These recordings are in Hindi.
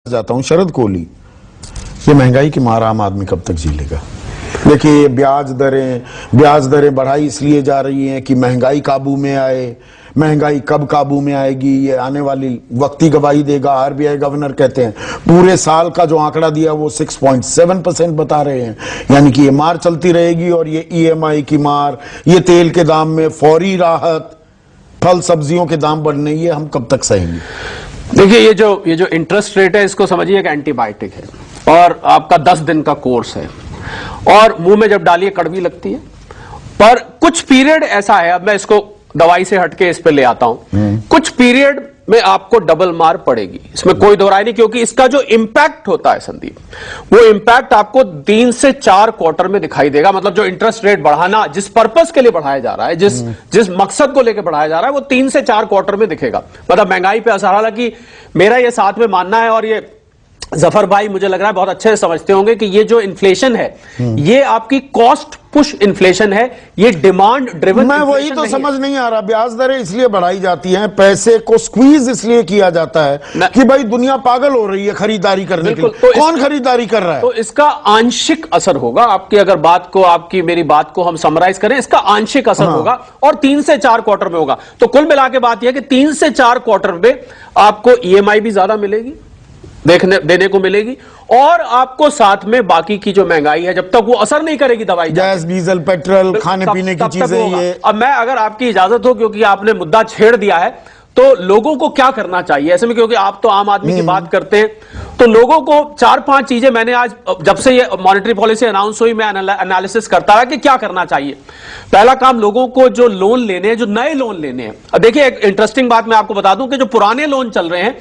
जाता हूं शरद कोहली, ये महंगाई की मार आम आदमी कब तक झी लेगा? देखिए ब्याज दरें बढ़ाई इसलिए जा रही हैं कि महंगाई काबू में आए। महंगाई कब काबू में आएगी ये आने वाली वक्त ही गवाही देगा। आरबीआई गवर्नर कहते हैं पूरे साल का जो आंकड़ा दिया वो 6.7% बता रहे हैं, यानी कि ये मार चलती रहेगी। और ये ईएमआई की मार, ये तेल के दाम में फौरी राहत, फल सब्जियों के दाम बढ़ने, ये हम कब तक सहेंगे? देखिए ये जो इंटरेस्ट रेट है इसको समझिए एक एंटीबायोटिक है और आपका 10 दिन का कोर्स है और मुंह में जब डालिए कड़वी लगती है, पर कुछ पीरियड ऐसा है, अब मैं इसको दवाई से हटके इस पे ले आता हूं, कुछ पीरियड में आपको डबल मार पड़ेगी, इसमें कोई दो राय नहीं, क्योंकि इसका जो इंपैक्ट होता है संदीप, वो इंपैक्ट आपको 3 से 4 क्वार्टर में दिखाई देगा। मतलब जो इंटरेस्ट रेट बढ़ाना जिस पर्पस के लिए बढ़ाया जा रहा है, जिस मकसद को लेकर बढ़ाया जा रहा है, वो 3 से 4 क्वार्टर में दिखेगा। मतलब महंगाई पे असर। हालांकि मेरा ये साथ में मानना है, और ये जफर भाई मुझे लग रहा है बहुत अच्छे से समझते होंगे कि ये जो इन्फ्लेशन है ये आपकी कॉस्ट पुश इन्फ्लेशन है, ये डिमांड ड्रिवन। मैं वही तो समझ नहीं आ रहा, ब्याज दरें इसलिए बढ़ाई जाती हैं, पैसे को स्क्वीज इसलिए किया जाता है कि भाई दुनिया पागल हो रही है खरीदारी करने के लिए। तो कौन खरीदारी कर रहा है? तो इसका आंशिक असर होगा आपकी, अगर मेरी बात को हम समराइज करें, इसका आंशिक असर होगा और 3 से 4 क्वार्टर में होगा। तो कुल मिला के बात यह कि 3 से 4 क्वार्टर में आपको ईएमआई भी ज्यादा मिलेगी, देने को मिलेगी, और आपको साथ में बाकी की जो महंगाई है, जब तक वो असर नहीं करेगी दवाई, गैस, डीजल, पेट्रोल, खाने पीने की चीजें, ये। अब मैं अगर आपकी इजाजत हो, क्योंकि आपने मुद्दा छेड़ दिया है, तो लोगों को क्या करना चाहिए ऐसे में, क्योंकि आप तो आम आदमी की बात करते हैं, तो लोगों को 4-5 चीजें मैंने आज जब से ये मॉनेटरी पॉलिसी अनाउंस हुई, मैं एनालिसिस करता है कि क्या करना चाहिए। पहला काम, लोगों को जो लोन लेने हैं, जो नए लोन लेने हैं, अब देखिए एक इंटरेस्टिंग बात मैं आपको बता दूं कि जो पुराने लोन चल रहे हैं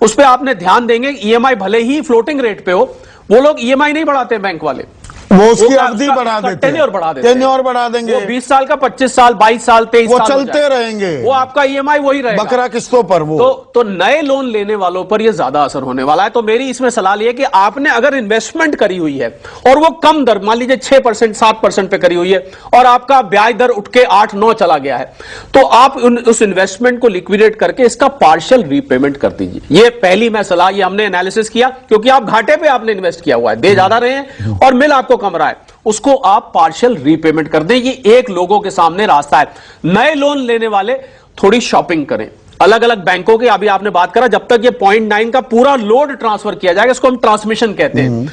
उस पर आपने ध्यान देंगे, ईएमआई भले ही फ्लोटिंग रेट पे हो, वो लोग ईएमआई नहीं बढ़ाते बैंक वाले, वो उसकी अवधि बढ़ा देते हैं, टेन्योर बढ़ा देंगे, वो 20 साल का, 25 साल, 22 साल, 23 वो साल चलते रहेंगे, वो आपका ईएमआई वही रहेगा, बकरा किस्तों पर वो। तो नए लोन लेने वालों पर ये ज्यादा असर होने वाला है। तो मेरी इसमें सलाह ये है कि आपने अगर इन्वेस्टमेंट करी हुई है और वो कम दर, मान लीजिए 6%, 7% पे करी हुई है, और आपका ब्याज दर उठ के 8-9 चला गया है, तो आप उस इन्वेस्टमेंट को लिक्विडेट करके इसका पार्शियल रीपेमेंट कर दीजिए। ये पहली मैं सलाह, ये हमने एनालिसिस किया, क्योंकि आप घाटे पे आपने इन्वेस्ट किया हुआ है, दे ज्यादा रहे हैं और मिल आपको कम रहा है, उसको आप पार्शियल रीपेमेंट कर दें। ये एक लोगों के सामने रास्ता है। नए लोन लेने वाले थोड़ी शॉपिंग करें अलग अलग बैंकों की। अभी आपने बात करा, जब तक ये 0.9 का पूरा लोड ट्रांसफर किया जाएगा, इसको हम ट्रांसमिशन कहते हैं,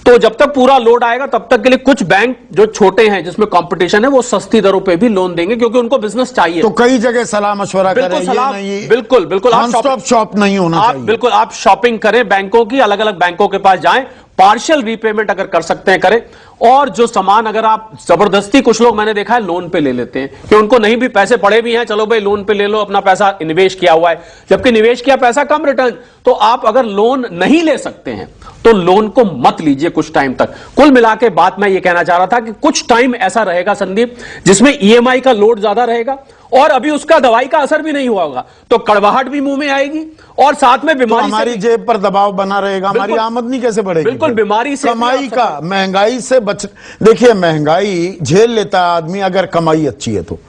तो जब तक पूरा लोड आएगा तब तक के लिए कुछ बैंक जो छोटे हैं, जिसमें कंपटीशन है, वो सस्ती दरों पे भी लोन देंगे, क्योंकि उनको बिजनेस चाहिए। तो कई जगह सलाह मशवरा करें, बिल्कुल आप शॉप नहीं होना चाहिए। बिल्कुल आप शॉपिंग करें बैंकों की, अलग अलग बैंकों के पास जाएं, पार्शियल रीपेमेंट अगर कर सकते हैं करें। और जो सामान अगर आप जबरदस्ती, कुछ लोग मैंने देखा है लोन पे ले लेते हैं कि उनको नहीं भी पैसे पड़े भी हैं, चलो भाई लोन पे ले लो, अपना पैसा निवेश किया हुआ है, जबकि निवेश किया पैसा कम रिटर्न। तो आप अगर लोन नहीं ले सकते हैं तो लोन को मत लीजिए कुछ टाइम तक। कुल मिला के बात मैं ये कहना चाह रहा था कि कुछ टाइम ऐसा रहेगा संदीप, जिसमें ईएमआई का लोड ज्यादा रहेगा और अभी उसका दवाई का असर भी नहीं हुआ होगा, तो कड़वाहट भी मुंह में आएगी और साथ में बीमारी, तो हमारी जेब पर दबाव बना रहेगा, हमारी आमदनी कैसे बढ़ेगी? बिल्कुल, बीमारी से, कमाई का, महंगाई से बच। देखिए महंगाई झेल लेता है आदमी अगर कमाई अच्छी है, तो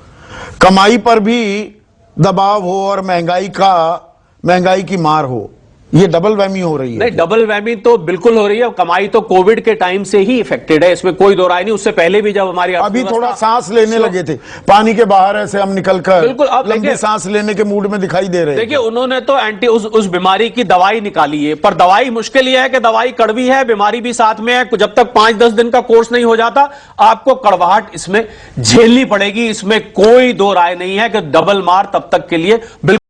कमाई पर भी दबाव हो और महंगाई की मार हो, ये डबल वैमी हो रही है। नहीं, डबल वैमी तो बिल्कुल हो रही है। कमाई तो कोविड के टाइम से ही इफेक्टेड है, इसमें कोई दो राय नहीं। उससे पहले भी जब हमारी अभी थोड़ा सांस लेने लगे थे, पानी के बाहर ऐसे हम निकलकर बिल्कुल अब लंबी सांस लेने के मूड में दिखाई दे रहे हैं। देखिए उन्होंने तो उस बीमारी की दवाई निकाली है, पर दवाई मुश्किल यह है कि दवाई कड़वी है, बीमारी भी साथ में है। जब तक 5-10 दिन का कोर्स नहीं हो जाता, आपको कड़वाहट इसमें झेलनी पड़ेगी, इसमें कोई दो राय नहीं है कि डबल मार तब तक के लिए बिल्कुल